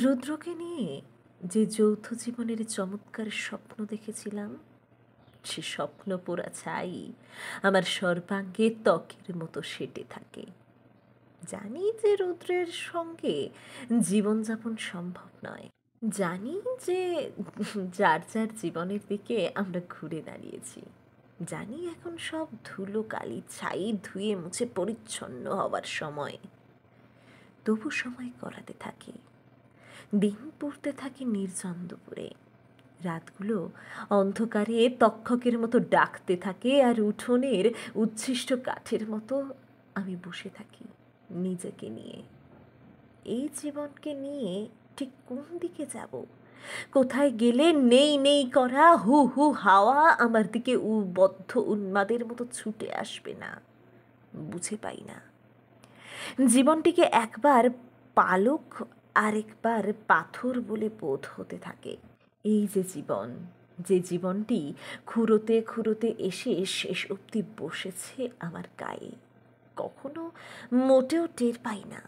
রুদ্রকে নিয়ে যে যৌথ জীবনের চমৎকার স্বপ্ন দেখেছিলাম, সে স্বপ্ন পোড়া ছাই আমার সর্বাঙ্গে ত্বকের মতো সেঁটে থাকে। জানি যে রুদ্রের সঙ্গে জীবনযাপন সম্ভব নয়। জানি যে যার যার জীবনের দিকে আমরা ঘুরে দাঁড়িয়েছি। জানি এখন সব ধুলো কালি ছাই ধুয়ে মুছে পরিচ্ছন্ন হবার সময়। তবু সময় গড়াতে থাকে, দিন পড়তে থাকে নির্জন দুপুরে। রাতগুলো অন্ধকারে তক্ষকের মতো ডাকতে থাকে, আর উঠোনের উচ্ছিষ্ট কাঠের মতো আমি বসে থাকি নিজেকে নিয়ে। এই জীবনকে নিয়ে ঠিক কোন দিকে যাব? কোথায় গেলে নেই নেই করা হু হু হাওয়া আমার দিকে বদ্ধ উন্মাদের মতো ছুটে আসবে না? বুঝে পাই না। জীবনটিকে একবার পালক, আরেকবার পাথর বলে বোধ হতে থাকে। এই যে জীবন, যে জীবনটি খুঁড়োতে খুঁড়োতে এসে শেষ অবধি বসেছে আমার গায়ে, কখনো মোটেও টের পাই না।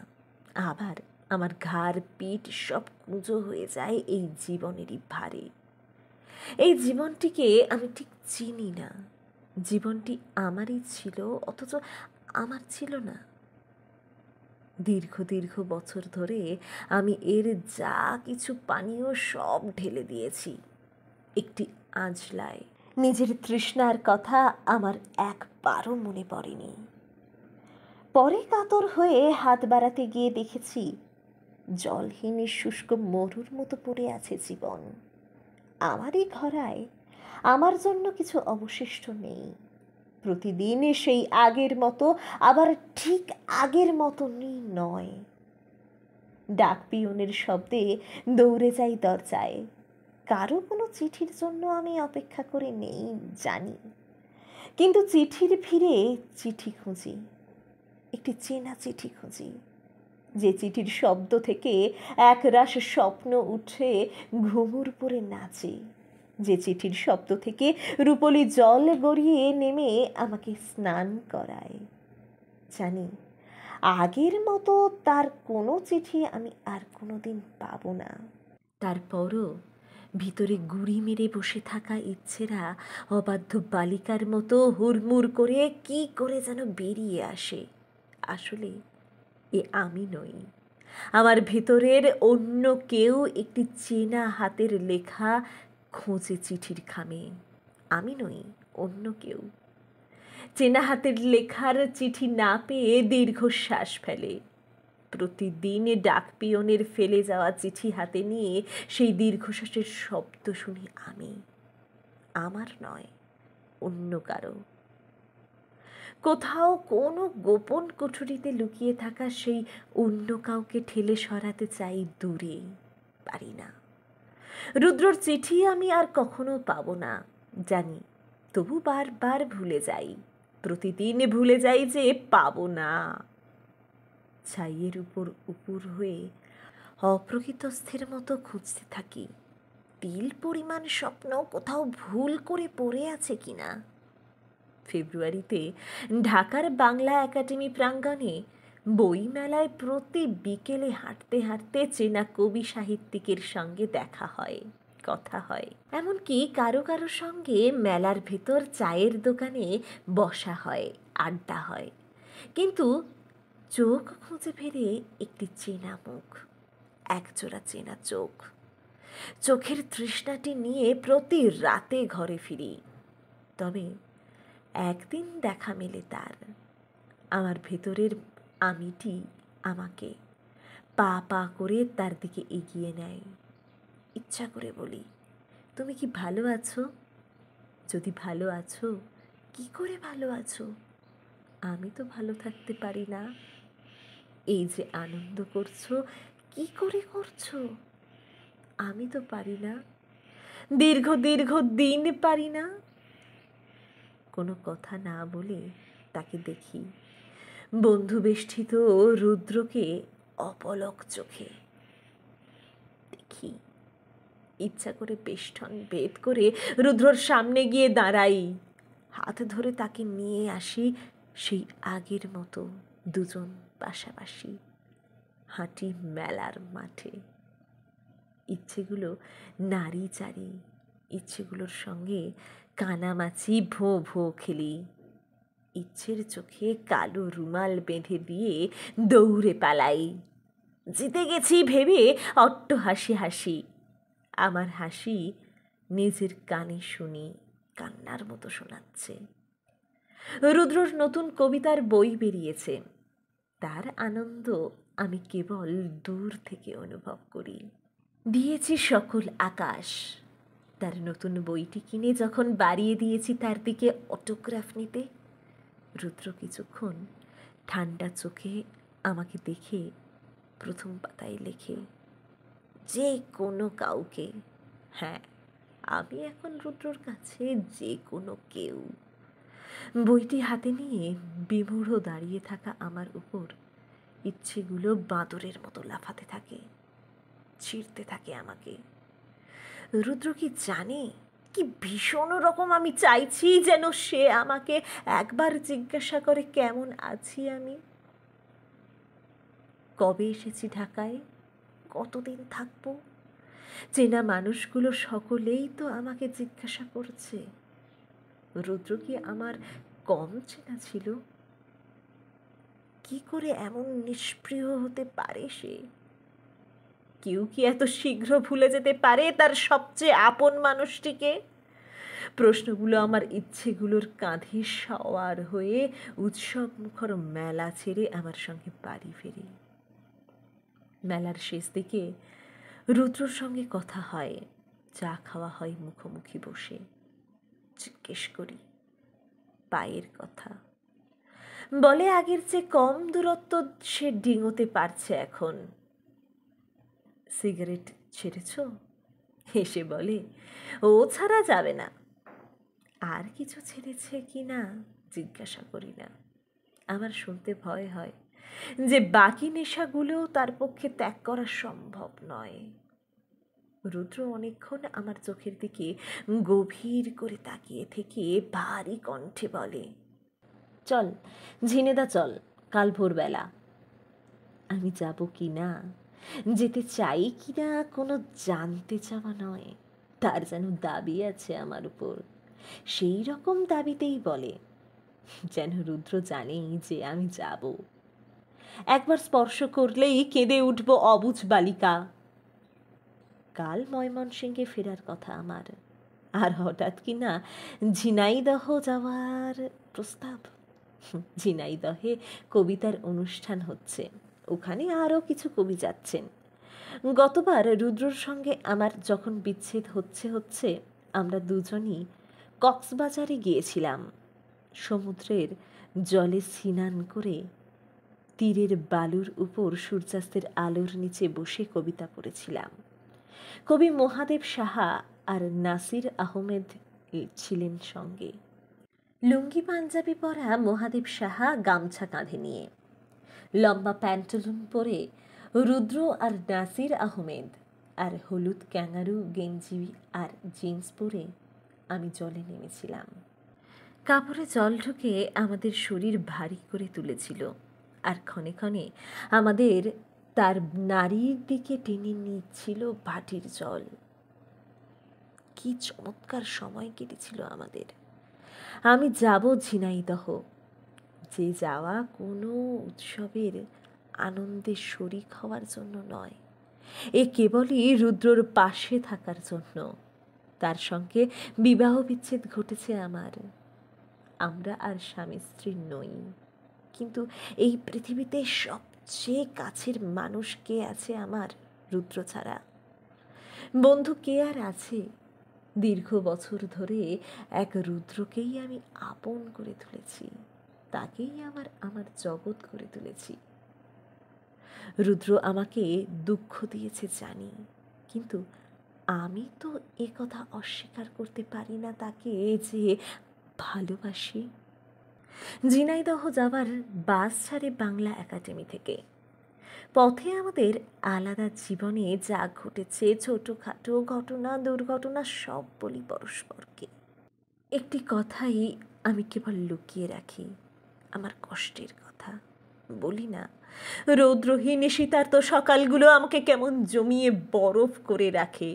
আবার আমার ঘাড় পিঠ সব কুঁজো হয়ে যায় এই জীবনেরই ভারে। এই জীবনটিকে আমি ঠিক চিনি না। জীবনটি আমারই ছিল, অথচ আমার ছিল না। দীর্ঘ দীর্ঘ বছর ধরে আমি এর যা কিছু পানীয় সব ঢেলে দিয়েছি একটি আঁজলায়। নিজের তৃষ্ণার কথা আমার একবারও মনে পড়েনি। পরে কাতর হয়ে হাত বাড়াতে গিয়ে দেখেছি জলহীন শুষ্ক মরুর মতো পড়ে আছে জীবন। আমারই ঘরায় আমার জন্য কিছু অবশিষ্ট নেই। প্রতিদিন সেই আগের মতো, আবার ঠিক আগের মতনই নয়। ডাক পিয়নের শব্দে দৌড়ে যাই দরজায়। কারো কোনো চিঠির জন্য আমি অপেক্ষা করে নেই জানি, কিন্তু চিঠির ভিড়ে চিঠি খুঁজি, একটি চেনা চিঠি খুঁজি। যে চিঠির শব্দ থেকে একরাশ স্বপ্ন উঠে ঘুমুর পরে নাচে, যে চিঠির শব্দ থেকে রূপলি জল গড়িয়ে নেমে আমাকে স্নান করায়। জানি আগের মতো তার কোনো চিঠি আমি আর কোনো দিন পাবো না। তারপরও ভিতরে গুড়ি মেরে বসে থাকা ইচ্ছেরা অবাধ্য বালিকার মতো হুড়মুড় করে কি করে যেন বেরিয়ে আসে। আসলে এ আমি নই, আমার ভেতরের অন্য কেউ একটি চেনা হাতের লেখা খোঁজে চিঠির খামে। আমি নই, অন্য কেউ। চেনা হাতের লেখার চিঠি না পেয়ে দীর্ঘশ্বাস ফেলে। প্রতিদিন ডাক পিয়নের ফেলে যাওয়া চিঠি হাতে নিয়ে সেই দীর্ঘশ্বাসের শব্দ শুনি আমি। আমার নয়, অন্য কারো। কোথাও কোনো গোপন কুঠুরিতে লুকিয়ে থাকা সেই অন্য কাউকে ঠেলে সরাতে চাই দূরে, পারি না। রুদ্রর চিঠি আমি আর কখনো পাবো না জানি, তবু বারবার ভুলে যাই। প্রতিদিন ভুলে যাই যে পাবো না। ছাইয়ের উপর উপুর হয়ে অপ্রকৃতস্থের মতো খুঁজতে থাকি তিল পরিমাণ স্বপ্ন কোথাও ভুল করে পড়ে আছে কিনা। ফেব্রুয়ারিতে ঢাকার বাংলা একাডেমি প্রাঙ্গণে বইমেলায় প্রতি বিকেলে হাঁটতে হাঁটতে চেনা কবি সাহিত্যিকের সঙ্গে দেখা হয়, কথা হয়। এমনকি কারো কারো সঙ্গে মেলার ভেতর চায়ের দোকানে বসা হয়, আড্ডা হয়। কিন্তু চোখ খুঁজে ফেরে একটি চেনা মুখ, একজোড়া চেনা চোখ। চোখের তৃষ্ণাটি নিয়ে প্রতি রাতে ঘরে ফিরি। তবে একদিন দেখা মেলে তার। আমার ভেতরের আমিটি আমাকে পা পা করে তার দিকে এগিয়ে নেয়। ইচ্ছা করে বলি, তুমি কি ভালো আছো? যদি ভালো আছো, কি করে ভালো আছো? আমি তো ভালো থাকতে পারি না। এই যে আনন্দ করছো, কি করে করছো? আমি তো পারি না, দীর্ঘ দীর্ঘ দিন পারি না। কোনো কথা না বলে তাকে দেখি, বন্ধু বেষ্টিত রুদ্রকে অপলক চোখে দেখি। ইচ্ছা করে বেষ্টন ভেদ করে রুদ্রর সামনে গিয়ে দাঁড়াই, হাত ধরে তাকে নিয়ে আসি সেই আগের মতো দুজন পাশাপাশি হাঁটি মেলার মাঠে। ইচ্ছেগুলো নারী চারি, ইচ্ছেগুলোর সঙ্গে কানামাছি ভোঁ ভোঁ খেলি। ইচ্ছের চোখে কালো রুমাল বেঁধে দিয়ে দৌড়ে পালাই। জিতে গেছি ভেবে অট্ট হাসি হাসি। আমার হাসি নিজের কানে শুনি কান্নার মতো শোনাচ্ছে। রুদ্রর নতুন কবিতার বই বেরিয়েছে, তার আনন্দ আমি কেবল দূর থেকে অনুভব করি। দিয়েছি সকল আকাশ। তার নতুন বইটি কিনে যখন বাড়িয়ে দিয়েছি তার দিকে অটোগ্রাফ নিতে, রুদ্র কিছুক্ষণ ঠান্ডা চোখে আমাকে দেখে প্রথম পাতায় লেখে, যে কোনো কাউকে। হ্যাঁ, আমি এখন রুদ্রর কাছে যে কোনো কেউ। বইটি হাতে নিয়ে বিমূঢ় দাঁড়িয়ে থাকা আমার উপর ইচ্ছেগুলো বাঁদরের মতো লাফাতে থাকে, ছিঁড়তে থাকে আমাকে। রুদ্র কি জানে কি ভীষণ রকম আমি চাইছি যেন সে আমাকে একবার জিজ্ঞাসা করে কেমন আছি আমি, কবে এসেছি ঢাকায়, কতদিন থাকবো। চেনা মানুষগুলো সকলেই তো আমাকে জিজ্ঞাসা করছে। রুদ্র কি আমার কম চেনা ছিল? কি করে এমন নিষ্প্রিয় হতে পারে সে? কেউ কি এত শীঘ্র ভুলে যেতে পারে তার সবচেয়ে আপন মানুষটিকে? প্রশ্নগুলো আমার ইচ্ছেগুলোর কাঁধে সওয়ার হয়ে উৎসব মুখর মেলা ছেড়ে আমার সঙ্গে বাড়ি ফেরি। মেলার শেষ দিকে রুদ্রর সঙ্গে কথা হয়, চা খাওয়া হয় মুখোমুখি বসে। জিজ্ঞেস করি পায়ের কথা। বলে আগের চেয়ে কম দূরত্ব সে ডিঙোতে পারছে এখন। সিগারেট ছেড়েছ? হেসে বলে, ও ছাড়া যাবে না। আর কিছু ছেড়েছে কি না জিজ্ঞাসা করি না, আমার শুনতে ভয় হয় যে বাকি নেশাগুলোও তার পক্ষে ত্যাগ করা সম্ভব নয়। রুদ্র অনেকক্ষণ আমার চোখের দিকে গভীর করে তাকিয়ে থেকে ভারী কণ্ঠে বলে, চল ঝিনেদা চল, কাল ভোরবেলা। আমি যাব কি না, যেতে চাই কি না কোনো জানতে চাওয়া নয়, তার যেন দাবি আছে আমার উপর। সেই রকম দাবিতেই বলে, যেন রুদ্র জানেই যে আমি যাব। একবার স্পর্শ করলেই কেঁদে উঠব অবুঝ বালিকা। কাল ময়মনসিংহে ফেরার কথা আমার, আর হঠাৎ কি না ঝিনাইদহ যাওয়ার প্রস্তাব। ঝিনাইদহে কবিতার অনুষ্ঠান হচ্ছে, ওখানে আরও কিছু কবি যাচ্ছেন। গতবার রুদ্রর সঙ্গে আমার যখন বিচ্ছেদ হচ্ছে আমরা দুজনই কক্সবাজারে গিয়েছিলাম। সমুদ্রের জলে স্নান করে তীরের বালুর উপর সূর্যাস্তের আলোর নিচে বসে কবিতা পড়েছিলাম। কবি মহাদেব সাহা আর নাসির আহমেদ ছিলেন সঙ্গে। লুঙ্গি পাঞ্জাবি পরা মহাদেব সাহা গামছা কাঁধে নিয়ে, লম্বা প্যান্টালুন পরে রুদ্র আর নাসির আহমেদ আর হলুদ ক্যাঙ্গারু গেঞ্জি আর জিন্স পরে আমি জলে নেমেছিলাম। কাপড়ে জল ঢুকে আমাদের শরীর ভারী করে তুলেছিল, আর ক্ষণে ক্ষণে আমাদের তার নারীর দিকে টেনে নিচ্ছিল ভাটির জল। কি চমৎকার সময় কেটেছিল আমাদের। আমি যাব ঝিনাইদহ, যে যাওয়া কোনো উৎসবের আনন্দে শরিক হওয়ার জন্য নয়, এ কেবলই রুদ্রর পাশে থাকার জন্য। তার সঙ্গে বিবাহ বিচ্ছেদ ঘটেছে আমার, আমরা আর স্বামী স্ত্রী নই, কিন্তু এই পৃথিবীতে সবচেয়ে কাছের মানুষ কে আছে আমার রুদ্র ছাড়া? বন্ধু কে আর আছে? দীর্ঘ বছর ধরে এক রুদ্রকেই আমি আপন করে তুলেছি, তাকেই আমার জগৎ করে তুলেছি। রুদ্র আমাকে দুঃখ দিয়েছে জানি, কিন্তু আমি তো এ কথা অস্বীকার করতে পারি না তাকে যে ভালোবাসি। ঝিনাইদহ যাওয়ার বাস ছাড়ে বাংলা একাডেমি থেকে। পথে আমাদের আলাদা জীবনে যা ঘটেছে, ছোটোখাটো ঘটনা দুর্ঘটনা সব বলি পরস্পরকে। একটি কথাই আমি কেবল লুকিয়ে রাখি, আমার কষ্টের কথা। বলি না, রৌদ্রহীন শীতার্ত সকালগুলো আমাকে কেমন জমিয়ে বরফ করে রাখে।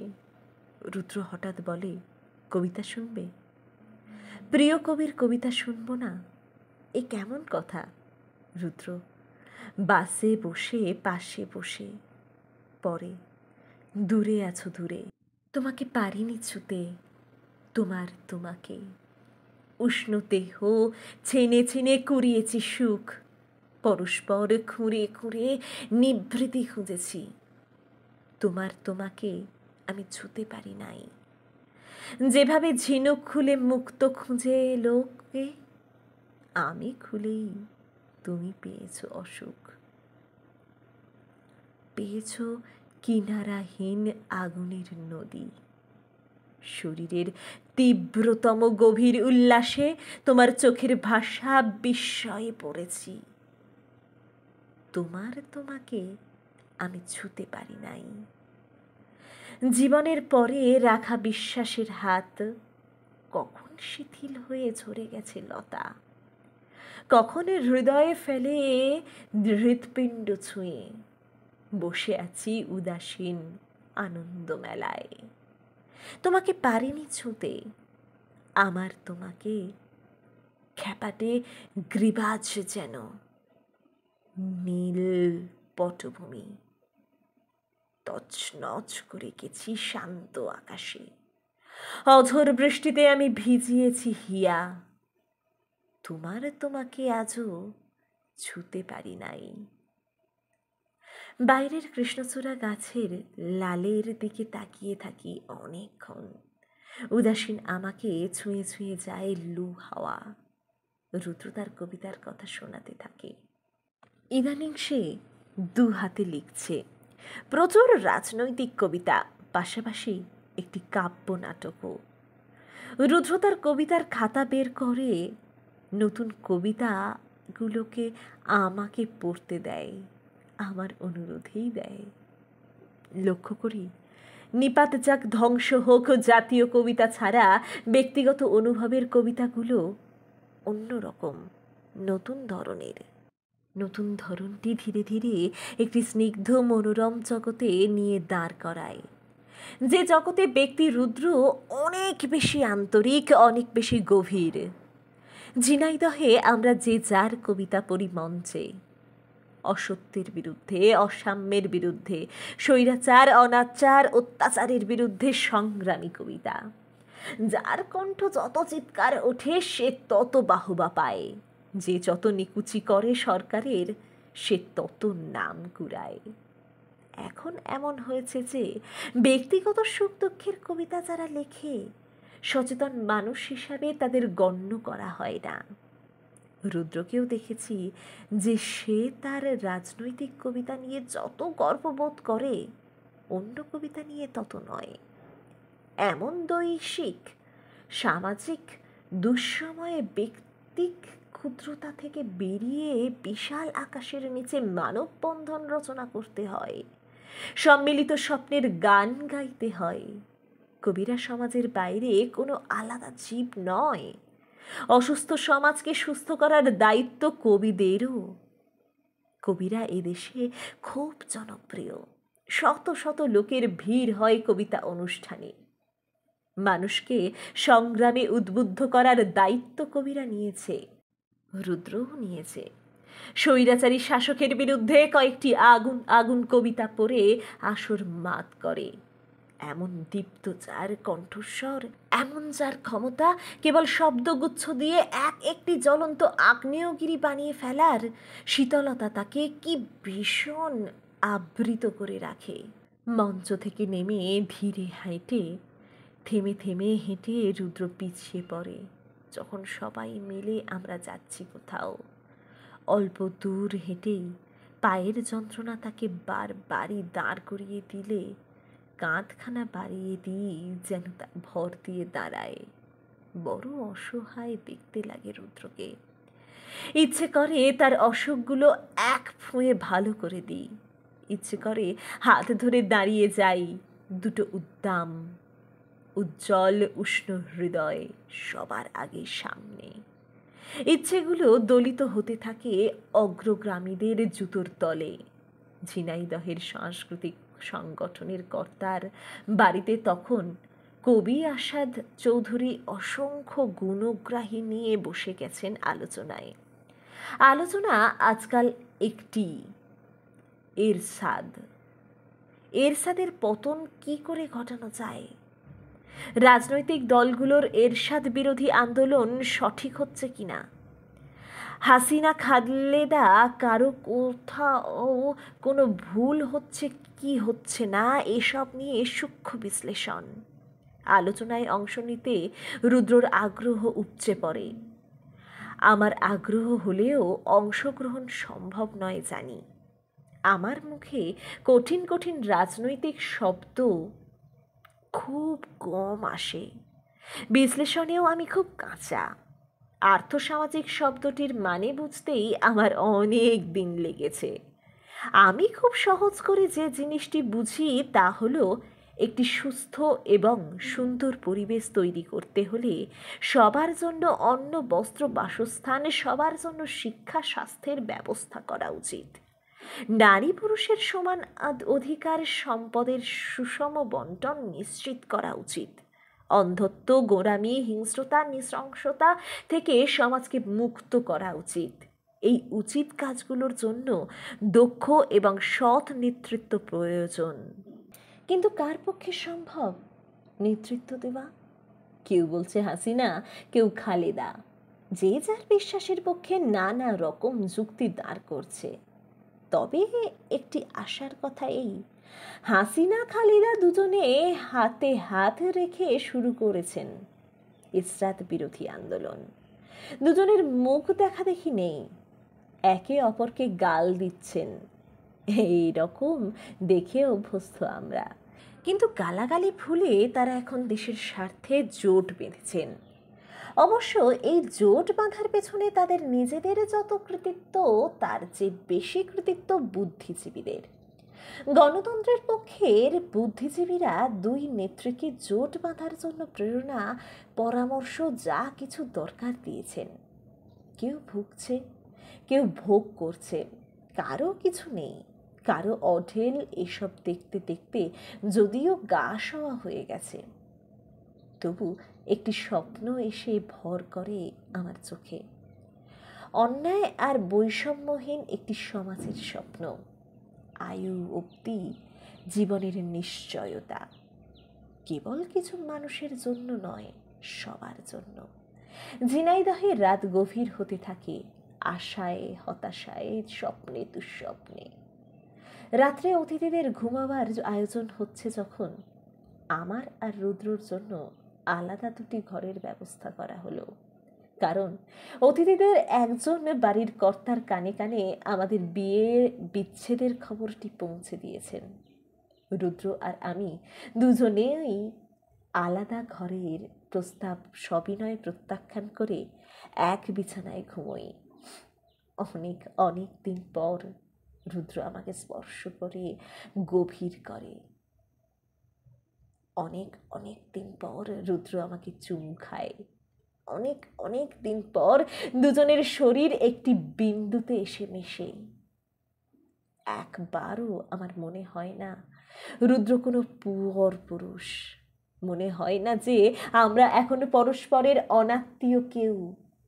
রুদ্র হঠাৎ বলে, কবিতা শুনবে? প্রিয় কবির কবিতা শুনবো না? এ কেমন কথা? রুদ্র বাসে বসে পাশে বসে পরে, দূরে আছো দূরে, তোমাকে পারিনি ছুতে, তোমাকে উষ্ণ দেহ ছেনে ছেনে কুড়িয়েছি সুখ, পরস্পর খুঁড়ে খুঁড়ে নিভৃতি খুঁজেছি, তোমাকে আমি ছুতে পারি নাই। যেভাবে ঝিনুক খুলে মুক্ত খুঁজে লোককে, আমি খুলেই তুমি পেয়েছ অসুখ, পেয়েছ কিনারাহীন আগুনের নদী। শরীরের তীব্রতম গভীর উল্লাসে তোমার চোখের ভাষা বিস্ময়ে পড়েছি, তোমাকে আমি ছুতে পারি নাই। জীবনের পরে রাখা বিশ্বাসের হাত কখন শিথিল হয়ে ঝরে গেছে লতা, কখন হৃদয়ে ফেলে হৃৎপিণ্ড ছুঁয়ে বসে আছি উদাসীন আনন্দ মেলায়। তোমাকে পারিনি ছুঁতে, আমার তোমাকে খ্যাপাটে গ্রীবাজ যেন নীল পটভূমি, তছনছ করে গেছি শান্ত আকাশে। অঝোর বৃষ্টিতে আমি ভিজিয়েছি হিয়া, তোমাকে আজও ছুতে পারি নাই। বাইরের কৃষ্ণচূড়া গাছের লালের দিকে তাকিয়ে থাকি অনেকক্ষণ। উদাসীন আমাকে ছুঁয়ে ছুঁয়ে যায় লু হাওয়া। রুদ্র তার কবিতার কথা শোনাতে থাকে। ইদানিং সে দু হাতে লিখছে, প্রচুর রাজনৈতিক কবিতা, পাশাপাশি একটি কাব্য নাটকও। রুদ্র তার কবিতার খাতা বের করে নতুন কবিতাগুলোকে আমাকে পড়তে দেয়, আমার অনুরোধেই দেয়। লক্ষ্য করি, নিপাত যাক ধ্বংস হোক জাতীয় কবিতা ছাড়া ব্যক্তিগত অনুভবের কবিতাগুলো অন্যরকম, নতুন ধরনের। নতুন ধরনটি ধীরে ধীরে একটি স্নিগ্ধ মনোরম জগতে নিয়ে দাঁড় করায়, যে জগতে ব্যক্তি রুদ্র অনেক বেশি আন্তরিক, অনেক বেশি গভীর। ঝিনাইদহে আমরা যে যার কবিতা পড়ি মঞ্চে, অসত্যের বিরুদ্ধে, অসাম্যের বিরুদ্ধে, স্বৈরাচার, অনাচার, অত্যাচারের বিরুদ্ধে সংগ্রামী কবিতা। যার কণ্ঠ যত চিৎকার ওঠে সে তত বাহবা পায়, যে যত নিকুচি করে সরকারের সে তত নাম কুড়ায়। এখন এমন হয়েছে যে ব্যক্তিগত সুখ দুঃখের কবিতা যারা লেখে, সচেতন মানুষ হিসাবে তাদের গণ্য করা হয় না। রুদ্রকেও দেখেছি যে সে তার রাজনৈতিক কবিতা নিয়ে যত গর্ববোধ করে, অন্য কবিতা নিয়ে তত নয়। এমন দৈশিক সামাজিক দুঃসময়ে ব্যক্তিক ক্ষুদ্রতা থেকে বেরিয়ে বিশাল আকাশের নিচে মানববন্ধন রচনা করতে হয়, সম্মিলিত স্বপ্নের গান গাইতে হয়। কবিরা সমাজের বাইরে কোনো আলাদা জীব নয়। অসুস্থ সমাজকে সুস্থ করার দায়িত্ব কবিদেরও। কবিরা এদেশে খুব জনপ্রিয়, শত শত লোকের ভিড় হয় কবিতা অনুষ্ঠানে। মানুষকে সংগ্রামে উদ্বুদ্ধ করার দায়িত্ব কবিরা নিয়েছে, রুদ্রও নিয়েছে। স্বৈরাচারী শাসকের বিরুদ্ধে কয়েকটি আগুন আগুন কবিতা পড়ে আসর মাত করে। এমন দীপ্ত যার কণ্ঠস্বর, এমন যার ক্ষমতা কেবল শব্দগুচ্ছ দিয়ে একটি জ্বলন্ত আগ্নেয়গিরি বানিয়ে ফেলার শীতলতা তাকে কি ভীষণ আবৃত করে রাখে। মঞ্চ থেকে নেমে ধীরে থেমে থেমে হেঁটে রুদ্র পিছিয়ে পড়ে। যখন সবাই মিলে আমরা যাচ্ছি কোথাও, অল্প দূর হেঁটেই পায়ের যন্ত্রণা তাকে বারবারই দাঁড় করিয়ে দিলে কাঁধখানা বাড়িয়ে দিই যেন তা ভর দিয়ে দাঁড়ায়। বড় অসহায় দেখতে লাগে রুদ্রকে। ইচ্ছে করে তার অসুখগুলো এক ফুঁয়ে ভালো করে দিই। ইচ্ছে করে হাত ধরে দাঁড়িয়ে যাই, দুটো উদ্দাম উজ্জ্বল উষ্ণ হৃদয় সবার আগে সামনে। ইচ্ছেগুলো দলিত হতে থাকে অগ্রগামীদের জুতোর তলে। ঝিনাইদহের সাংস্কৃতিক সংগঠনের কর্তার বাড়িতে তখন কবি আসাদ চৌধুরী অসংখ্য গুণগ্রাহী নিয়ে বসে গেছেন আলোচনায়। আলোচনা আজকাল একটি, এরশাদ। এরশাদের পতন কি করে ঘটানো যায়? রাজনৈতিক দলগুলোর এরশাদ বিরোধী আন্দোলন সঠিক হচ্ছে কিনা, হাসিনা খালেদা কারো কোথাও কোনো ভুল হচ্ছে কি হচ্ছে না, এসব নিয়ে সূক্ষ্ম বিশ্লেষণ। আলোচনায় অংশ নিতে রুদ্রর আগ্রহ উপচে পড়ে। আমার আগ্রহ হলেও অংশগ্রহণ সম্ভব নয় জানি। আমার মুখে কঠিন কঠিন রাজনৈতিক শব্দ খুব কম আসে, বিশ্লেষণেও আমি খুব কাঁচা। আর্থসামাজিক শব্দটির মানে বুঝতেই আমার অনেক দিন লেগেছে। আমি খুব সহজ করে যে জিনিসটি বুঝি তা হলো, একটি সুস্থ এবং সুন্দর পরিবেশ তৈরি করতে হলে সবার জন্য অন্ন, বস্ত্র, বাসস্থান, সবার জন্য শিক্ষা, স্বাস্থ্যের ব্যবস্থা করা উচিত। নারী পুরুষের সমান অধিকার, সম্পদের সুষম বন্টন নিশ্চিত করা উচিত। অন্ধত্ব, গোঁড়ামি, হিংস্রতা, নৃশংসতা থেকে সমাজকে মুক্ত করা উচিত। এই উচিত কাজগুলোর জন্য দক্ষ এবং সৎ নেতৃত্ব প্রয়োজন। কিন্তু কার পক্ষে সম্ভব নেতৃত্ব দেওয়া? কেউ বলছে হাসিনা, কেউ খালেদা। যে যার বিশ্বাসের পক্ষে নানা রকম যুক্তি দাঁড় করছে। তবে একটি আশার কথা এই, হাসিনা খালেদা দুজনে হাতে হাত রেখে শুরু করেছেন ইসরাত বিরোধী আন্দোলন। দুজনের মুখ দেখা দেখি নেই, একে অপরকে গাল দিচ্ছেন। এই রকম দেখে অভ্যস্ত আমরা। কিন্তু গালাগালি ভুলে তারা এখন দেশের স্বার্থে জোট বেঁধেছেন। অবশ্য এই জোট বাঁধার পেছনে তাদের নিজেদের যত কৃতিত্ব, তার চেয়ে বেশি কৃতিত্ব বুদ্ধিজীবীদের। গণতন্ত্রের পক্ষের বুদ্ধিজীবীরা দুই নেত্রীকে জোট বাঁধার জন্য প্রেরণা, পরামর্শ, যা কিছু দরকার দিয়েছেন। কেউ ভুগছে, কেউ ভোগ করছে, কারো কিছু নেই, কারো অঢেল। এসব দেখতে দেখতে যদিও গা সওয়া হয়ে গেছে, তবু একটি স্বপ্ন এসে ভর করে আমার চোখে। অন্যায় আর বৈষম্যহীন একটি সমাজের স্বপ্ন, আয়ু অবধি জীবনের নিশ্চয়তা। কেবল কিছু মানুষের জন্য নয়, সবার জন্য। ঝিনাইদহে রাত গভীর হতে থাকে আশায়, হতাশায়, স্বপ্নে, দুঃস্বপ্নে। রাত্রে অতিথিদের ঘুমাবার আয়োজন হচ্ছে যখন, আমার আর রুদ্রর জন্য আলাদা দুটি ঘরের ব্যবস্থা করা হলো। কারণ অতিথিদের একজন বাড়ির কর্তার কানে কানে আমাদের বিয়ে বিচ্ছেদের খবরটি পৌঁছে দিয়েছেন। রুদ্র আর আমি দুজনেই আলাদা ঘরের প্রস্তাব সবিনয় প্রত্যাখ্যান করে এক বিছানায় ঘুমোই। অনেক অনেক দিন পর রুদ্র আমাকে স্পর্শ করে গভীর করে। অনেক অনেক দিন পর রুদ্র আমাকে চুম খায়। অনেক অনেক দিন পর দুজনের শরীর একটি বিন্দুতে এসে মেশে। একবারও আমার মনে হয় না রুদ্র কোনো পর পুরুষ। মনে হয় না যে আমরা এখনো পরস্পরের অনাত্মীয় কেউ,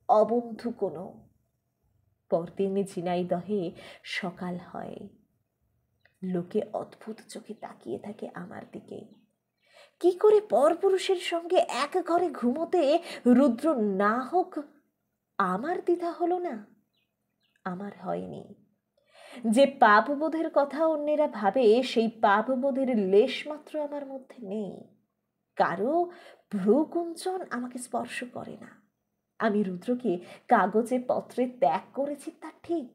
অবন্ধু কোনো। পরদিন ঝিনাইদহে সকাল হয়। লোকে অদ্ভুত চোখে তাকিয়ে থাকে আমার দিকে। কি করে পরপুরুষের সঙ্গে এক ঘরে ঘুমোতে রুদ্র না হোক? আমার দ্বিধা হলো না, আমার হয়নি। যে পাপবোধের কথা অন্যেরা ভাবে, সেই পাপবোধের লেশ মাত্র আমার মধ্যে নেই। কারো ভ্রুকুঞ্চন আমাকে স্পর্শ করে না। আমি রুদ্রকে কাগজে পত্রে ত্যাগ করেছি তা ঠিক,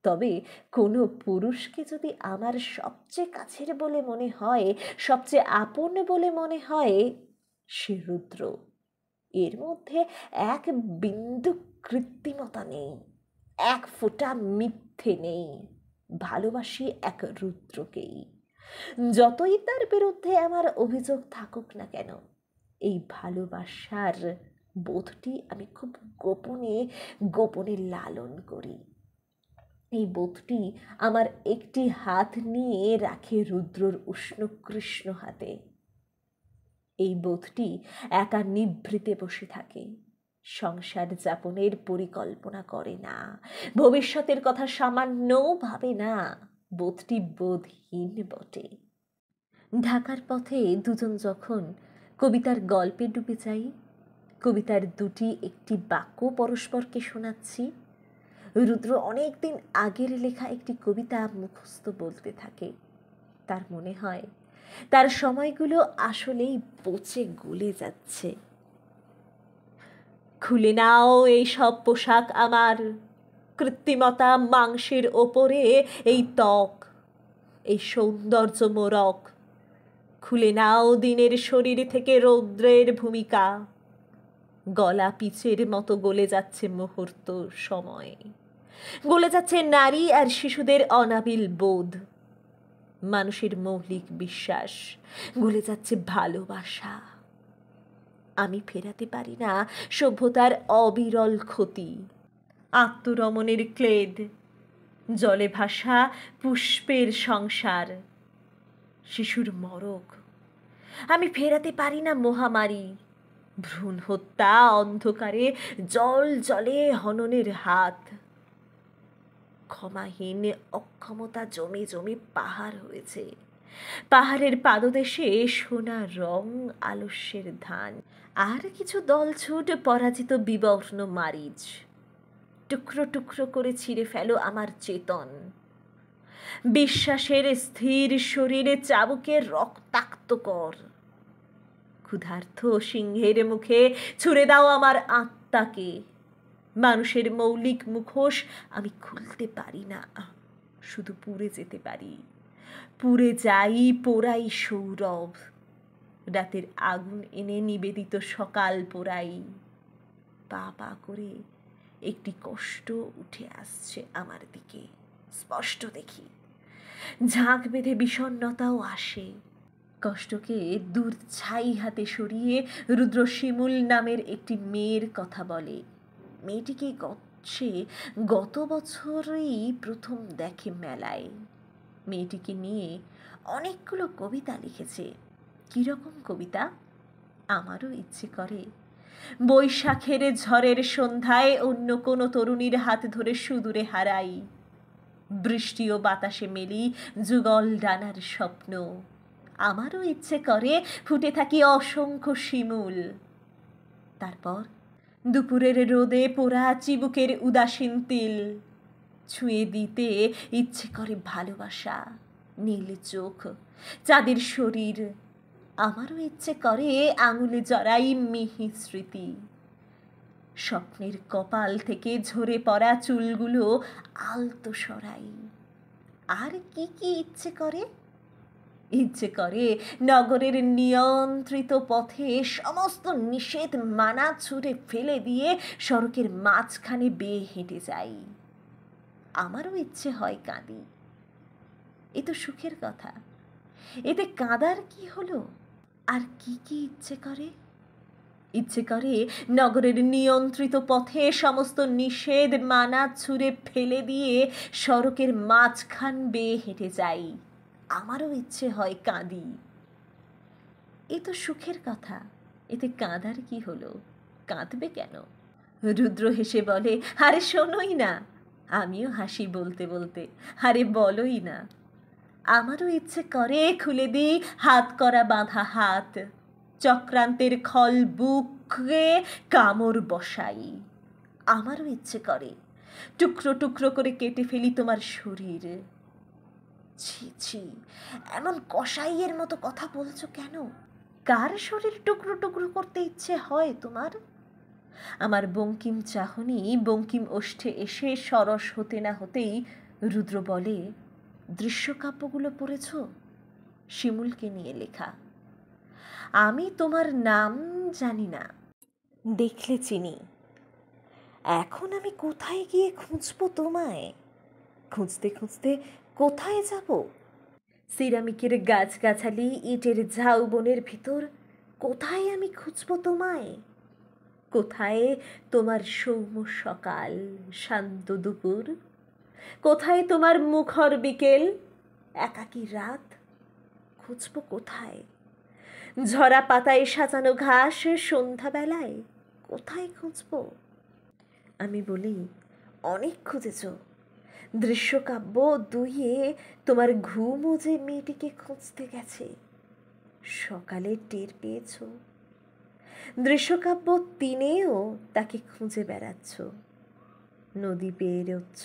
তবে কোনো পুরুষকে যদি আমার সবচেয়ে কাছের বলে মনে হয়, সবচেয়ে আপন বলে মনে হয়, সে রুদ্র। এর মধ্যে এক বিন্দু কৃত্রিমতা নেই, এক ফোঁটা মিথ্যে নেই। ভালোবাসি এক রুদ্রকেই, যতই তার বিরুদ্ধে আমার অভিযোগ থাকুক না কেন। এই ভালোবাসার বোধটি আমি খুব গোপনে গোপনে লালন করি। এই বোধটি আমার একটি হাত নিয়ে রাখে রুদ্রর উষ্ণ কৃষ্ণ হাতে। এই বোধটি একা নিভৃতে বসে থাকে, সংসার যাপনের পরিকল্পনা করে না, ভবিষ্যতের কথা সামান্যও ভাবে না। বোধটি বোধহীন বটে। ঢাকার পথে দুজন যখন কবিতার গল্পে ডুবে যাই, কবিতার দুটি একটি বাক্য পরস্পরকে শোনাচ্ছি, রুদ্র অনেকদিন আগের লেখা একটি কবিতা মুখস্থ বলতে থাকে। তার মনে হয় তার সময়গুলো আসলেই পচে গলে যাচ্ছে। খুলে নাও এই সব পোশাক আমার, কৃত্রিমতা মাংসের ওপরে এই ত্বক, এই সৌন্দর্য মোরক। খুলে নাও দিনের শরীর থেকে রৌদ্রের ভূমিকা। গলা পিচের মতো গলে যাচ্ছে মুহূর্ত সময়, গলে যাচ্ছে নারী আর শিশুদের অনাবিল বোধ, মানুষের মৌলিক বিশ্বাস, গলে যাচ্ছে ভালোবাসা। আমি ফেরাতে পারি না সভ্যতার অবিরল ক্ষতি, আত্মরমণের ক্লেদ, জলে ভাসা পুষ্পের সংসার, শিশুর মরক। আমি ফেরাতে পারি না মহামারী, ভ্রূণ হত্যা, অন্ধকারে জল জলে হননের হাত। ক্ষমাহীন অক্ষমতা জমে জমে পাহাড় হয়েছে, পাহাড়ের পাদদেশে সোনা রং আলস্যের ধান। আর কিছু দলছুট পরাজিত বিবর্ণ মারিচ, টুকরো টুকরো করে ছিঁড়ে ফেলো আমার চেতন। বিশ্বাসের স্থির শরীরে চাবুকে রক্তাক্ত কর। ক্ষুধার্ত সিংহের মুখে ছুঁড়ে দাও আমার আত্মাকে। মানুষের মৌলিক মুখোশ আমি খুলতে পারি না, শুধু পুড়ে যেতে পারি। পুড়ে যাই, পোড়াই সৌরভ, রাতের আগুন এনে নিবেদিত সকাল পোড়াই। পা পা করে একটি কষ্ট উঠে আসছে আমার দিকে, স্পষ্ট দেখি। ঝাঁক বেঁধে বিষণ্ণতাও আসে। কষ্টকে দূর ছাই হাতে সরিয়ে রুদ্র শিমুল নামের একটি মেয়ের কথা বলে। মেয়েটিকে সে গত বছরই প্রথম দেখে মেলায়। মেয়েটিকে নিয়ে অনেকগুলো কবিতা লিখেছে। কীরকম কবিতা? আমারও ইচ্ছে করে বৈশাখের ঝড়ের সন্ধ্যায় অন্য কোনো তরুণীর হাত ধরে সুদূরে হারাই। বৃষ্টি ও বাতাসে মেলি যুগল ডানার স্বপ্ন। আমারও ইচ্ছে করে ফুটে থাকি অসংখ্য শিমুল। তারপর দুপুরের রোদে পোড়া চিবুকের উদাসীন তিল ছুঁয়ে দিতে ইচ্ছে করে ভালোবাসা, নীল চোখ, চাঁদের শরীর। আমারও ইচ্ছে করে আঙুলে জড়াই মিহি স্মৃতি। স্বপ্নের কপাল থেকে ঝরে পড়া চুলগুলো আলতো সরাই। আর কি কি ইচ্ছে করে? ইচ্ছে করে নগরের নিয়ন্ত্রিত পথে সমস্ত নিষেধ মানা ছুঁড়ে ফেলে দিয়ে সড়কের মাঝখানে বেয়ে হেঁটে যাই। আমারও ইচ্ছে হয় কাঁদি। এ তো সুখের কথা, এতে কাঁদার কি হলো? আর কি কি ইচ্ছে করে? ইচ্ছে করে নগরের নিয়ন্ত্রিত পথে সমস্ত নিষেধ মানা ছুঁড়ে ফেলে দিয়ে সড়কের মাঝখান বেয়ে হেঁটে যাই। আমারও ইচ্ছে হয় কাঁদি। এ তো সুখের কথা, এতে কাঁদার কি হলো? কাঁদবে কেন? রুদ্র হেসে বলে, আরে শোনোই না। আমিও হাসি বলতে বলতে, আরে বলোই না। আমারও ইচ্ছে করে খুলে দিই হাত করা বাঁধা হাত, চক্রান্তের খল বুকে কামড় বসাই। আমারও ইচ্ছে করে টুকরো টুকরো করে কেটে ফেলি তোমার শরীর। ছি ছি, এমন কসাইয়ের মতো কথা বলছো কেন? কার শরীর টুকরো টুকরো করতে ইচ্ছে হয় তোমার? আমার বঙ্কিম চাহনি বঙ্কিম ওষ্ঠে এসে সরস হতে না হতেই রুদ্র বলে, দৃশ্যকাব্যগুলো পড়েছ? শিমুলকে নিয়ে লেখা। আমি তোমার নাম জানি না, দেখলে চিনি। এখন আমি কোথায় গিয়ে খুঁজবো তোমায়? খুঁজতে খুঁজতে কোথায় যাব? সিরামিকের গাছগাছালি, ইটের ঝাউবনের ভিতর কোথায় আমি খুঁজবো তোমায়? কোথায় তোমার সৌম্য সকাল, শান্ত দুপুর? কোথায় তোমার মুখর বিকেল, একাকী রাত? খুঁজব কোথায়? ঝরা পাতায় সাজানো ঘাস সন্ধ্যাবেলায় কোথায় খুঁজব? আমি বলি, অনেক খুঁজেছ। দৃশ্যকাব্য দুইয়ে তোমার ঘুমও যে মেয়েটিকে খুঁজতে গেছে, সকালে টের পেয়েছ। দৃশ্যকাব্য তিনেও তাকে খুঁজে বেড়াচ্ছ। নদী পেরোচ্ছ,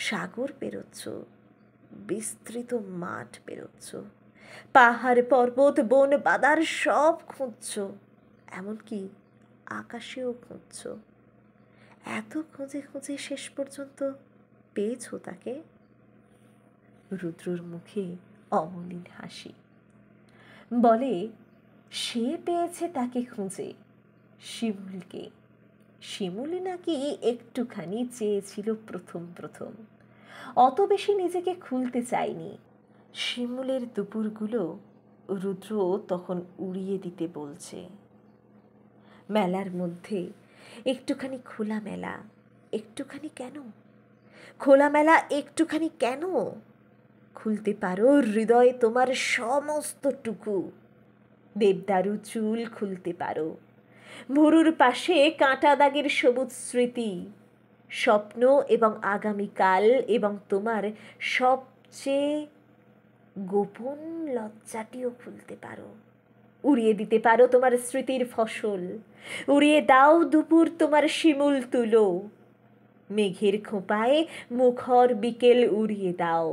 সাগর পেরোচ্ছ, বিস্তৃত মাঠ পেরোচ্ছ, পাহাড় পর্বত বন বাদার সব খুঁজছ, এমনকি আকাশেও খুঁজছ। এত খুঁজে খুঁজে শেষ পর্যন্ত পেয়েছ তাকে? রুদ্রর মুখে অমলিন হাসি। বলে, সে পেয়েছে তাকে খুঁজে, শিমুলকে। শিমুলি নাকি একটুখানি চেয়েছিল প্রথম প্রথম, অত বেশি নিজেকে খুলতে চায়নি। শিমুলের দুপুরগুলো রুদ্র তখন উড়িয়ে দিতে বলছে। মেলার মধ্যে একটুখানি খোলামেলা, একটুখানি কেন? খোলামেলা একটুখানি কেন? খুলতে পারো হৃদয় তোমার সমস্তটুকু। দেবদারু চুল খুলতে পারো, ভুরুর পাশে কাঁটা দাগের সবুজ স্মৃতি, স্বপ্ন এবং আগামীকাল এবং তোমার সবচেয়ে গোপন লজ্জাটিও খুলতে পারো। উড়িয়ে দিতে পারো তোমার স্মৃতির ফসল। উড়িয়ে দাও দুপুর তোমার শিমুল তুলো। মেঘের খোঁপায় মুখর বিকেল উড়িয়ে দাও।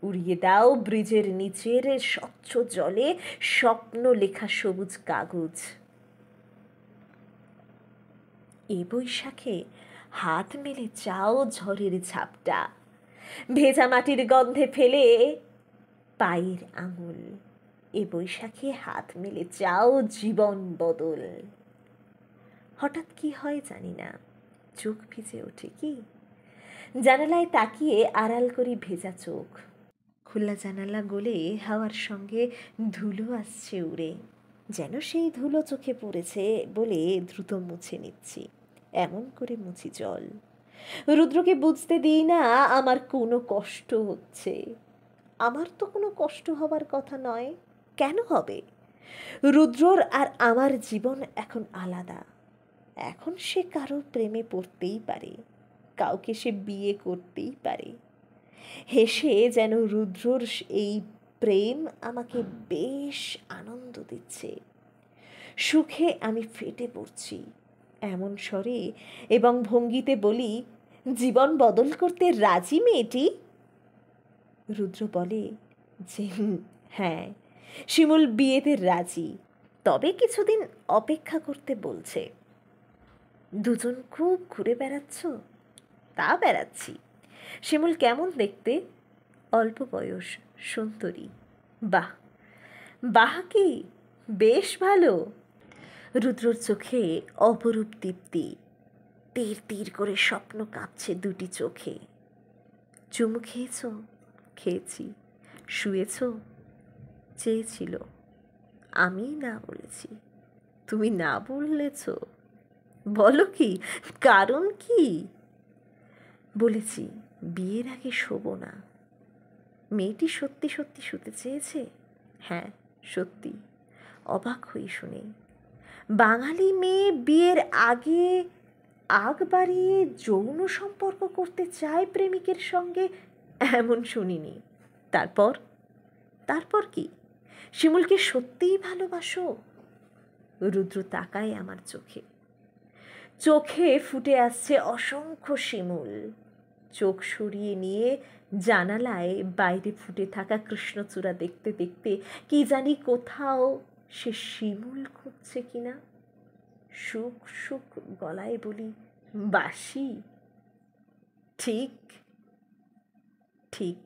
উড়িয়ে দাও ব্রিজের নিচের স্বচ্ছ জলে স্বপ্ন লেখা সবুজ কাগজ। এ বৈশাখে হাত মেলে চাও ঝড়ের ঝাপটা, ভেজা মাটির গন্ধে ফেলে পায়ের আঙুল। এ বৈশাখে হাত মেলে চাও জীবন বদল। হঠাৎ কি হয় জানি না, চোখ ভিজে ওঠে কি। জানালায় তাকিয়ে আড়াল করি ভেজা চোখ। খোলা জানালা গলে হাওয়ার সঙ্গে ধুলো আসছে উড়ে, যেন সেই ধুলো চোখে পড়েছে বলে দ্রুত মুছে নিচ্ছি। এমন করে মুছি জল। রুদ্রকে বুঝতে দিই না আমার কোনো কষ্ট হচ্ছে। আমার তো কোনো কষ্ট হবার কথা নয়, কেন হবে? রুদ্রর আর আমার জীবন এখন আলাদা। এখন সে কারো প্রেমে পড়তেই পারে, কাউকে সে বিয়ে করতেই পারে। হেসে যেন রুদ্রর এই প্রেম আমাকে বেশ আনন্দ দিচ্ছে। সুখে আমি ফেটে পড়ছি। এমন স্বরে এবং ভঙ্গিতে বলি, জীবন বদল করতে রাজি মেয়েটি? রুদ্র বলে যে হ্যাঁ, শিমুল বিয়েতে রাজি, তবে কিছুদিন অপেক্ষা করতে বলছে। দুজন খুব ঘুরে বেড়াচ্ছ? তা বেড়াচ্ছি। শিমুল কেমন দেখতে? অল্প বয়স, সুন্দরী। বাহ বাহ, কি বেশ ভালো। রুদ্রর চোখে অপরূপ দীপ্তি, তীর তীর করে স্বপ্ন কাঁপছে দুটি চোখে। চুমু খেয়েছ? খেয়েছি। শুয়েছ? চেয়েছিল, আমি না বলেছি, তুমি না বললেছ। বলো কি, কারণ কি? বলেছি বিয়ের আগে শোবো না। মেয়েটি সত্যি সত্যি শুতে চেয়েছে? হ্যাঁ সত্যি। অবাক হই শুনে। বাঙালি মেয়ে বিয়ের আগে আগ বাড়িয়ে যৌন সম্পর্ক করতে চায় প্রেমিকের সঙ্গে, এমন শুনিনি। তারপর? তারপর কি? শিমুলকে সত্যিই ভালোবাসো? রুদ্র তাকায় আমার চোখে। চোখে ফুটে আসছে অসংখ্য শিমুল। চোখ সরিয়ে নিয়ে জানালায় বাইরে ফুটে থাকা কৃষ্ণচূড়া দেখতে দেখতে কি জানি কোথাও সে শিমুল খুঁজছে কিনা। সুখ সুখ গলায় বলি, বাসি। ঠিক ঠিক।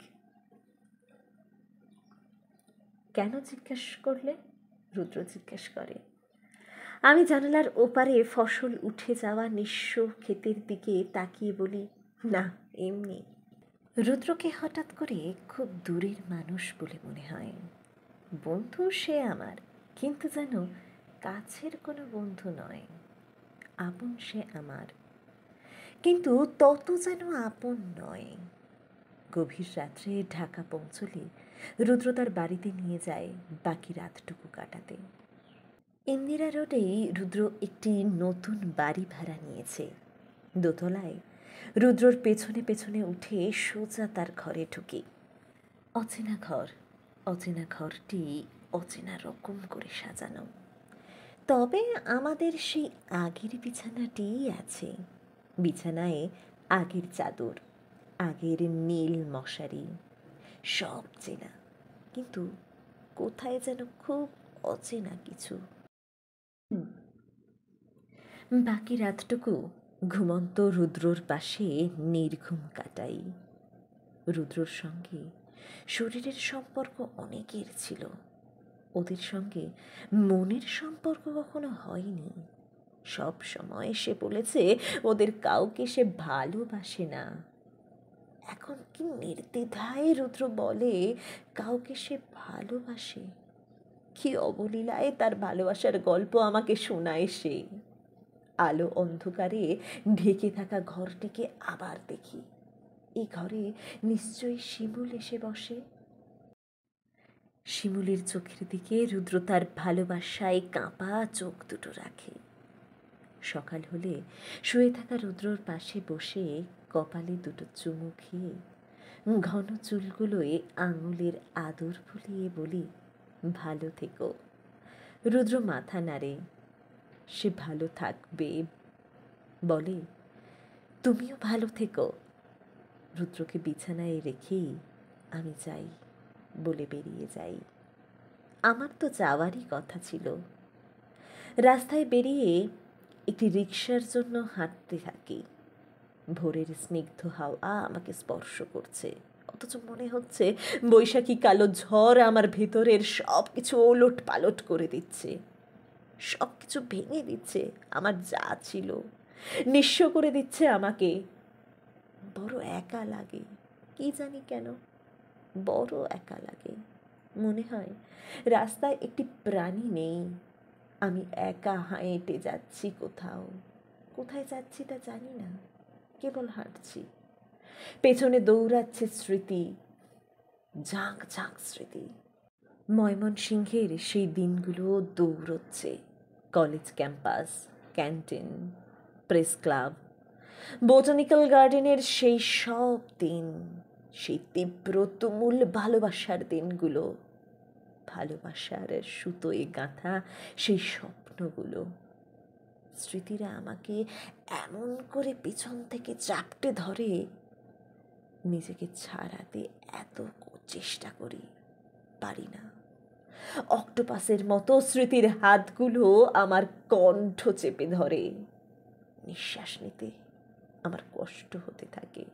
কেন জিজ্ঞেস করলে? রুদ্র জিজ্ঞেস করে। আমি জানালার ওপারে ফসল উঠে যাওয়া নিঃস্ব ক্ষেতের দিকে তাকিয়ে বলি, না এমনি। রুদ্রকে হঠাৎ করে খুব দূরের মানুষ বলে মনে হয়। বন্ধু সে আমার, কিন্তু যেন কাছের কোনো বন্ধু নয়। আপন সে আমার, কিন্তু তত যেন আপন নয়। গভীর রাত্রে ঢাকা পৌঁছলে রুদ্র তার বাড়িতে নিয়ে যায় বাকি রাতটুকু কাটাতে। ইন্দিরা রোডে রুদ্র একটি নতুন বাড়ি ভাড়া নিয়েছে। দোতলায় রুদ্রর পেছনে পেছনে উঠে সোজা তার ঘরে ঢুকি। অচেনা ঘর, অচেনা ঘরটি অচেনা রকম করে সাজানো। তবে আমাদের সেই আগের বিছানাটিই আছে। বিছানায় আগের চাদর, আগের নীল মশারি, সব চেনা, কিন্তু কোথায় যেন খুব অচেনা কিছু। বাকি রাতটুকু ঘুমন্ত রুদ্রর পাশে নির্ঘুম কাটাই। রুদ্রর সঙ্গে শরীরের সম্পর্ক অনেকের ছিল, ওদের সঙ্গে মনের সম্পর্ক কখনো হয়নি। সব সময় সে বলেছে ওদের কাউকে সে ভালোবাসে না। এখন কি নির্দ্বিধায় রুদ্র বলে কাউকে সে ভালোবাসে। কি অবলীলায় তার ভালোবাসার গল্প আমাকে শোনায় সে। আলো অন্ধকারে ঢেকে থাকা ঘরটিকে আবার দেখি। এই ঘরে নিশ্চয়ই শিমুল এসে বসে। শিমুলের চোখের দিকে রুদ্র তার ভালোবাসায় কাঁপা চোখ দুটো রাখে। সকাল হলে শুয়ে থাকা রুদ্রর পাশে বসে কপালে দুটো চুমু খেয়ে ঘন চুলগুলোয় আঙুলের আদর ভুলিয়ে বলি, ভালো থেকো। রুদ্র মাথা নাড়ে, সে ভালো থাকবে। বলে, তুমিও ভালো থেকো। রুদ্রকে বিছানায় রেখেই আমি যাই বলে বেরিয়ে যাই। আমার তো যাওয়ারই কথা ছিল। রাস্তায় বেরিয়ে একটি রিকশার জন্য হাঁটতে থাকি। ভোরের স্নিগ্ধ হাওয়া আমাকে স্পর্শ করছে, অথচ মনে হচ্ছে বৈশাখী কালো ঝড় আমার ভেতরের সব কিছু ওলট পালট করে দিচ্ছে, সব কিছু ভেঙে দিচ্ছে। আমার যা ছিল নিঃস্ব করে দিচ্ছে আমাকে। বড় একা লাগে, কি জানি কেন বড় একা লাগে। মনে হয় রাস্তায় একটি প্রাণী নেই, আমি একা হেঁটে যাচ্ছি কোথাও। কোথায় যাচ্ছি তা জানি না, কেবল হাঁটছি। পেছনে দৌড়াচ্ছে স্মৃতি, ঝাঁক ঝাঁক স্মৃতি। ময়মনসিংহের সেই দিনগুলো দৌড়চ্ছে। College campus, canteen, press club, botanical গার্ডেনের সেই সব দিন, সেই তীব্র তুমুল ভালোবাসার দিনগুলো, ভালোবাসার সুতোয় গাঁথা সেই স্বপ্নগুলো। স্মৃতিরা আমাকে এমন করে পিছন থেকে চাপটে ধরে, নিজেকে ছাড়াতে এত চেষ্টা করি, পারি না। অক্টোপাসের মতো স্মৃতির হাতগুলো আমার কণ্ঠ চেপে ধরে। নিঃশ্বাস নিতে আমার কষ্ট হতে থাকে।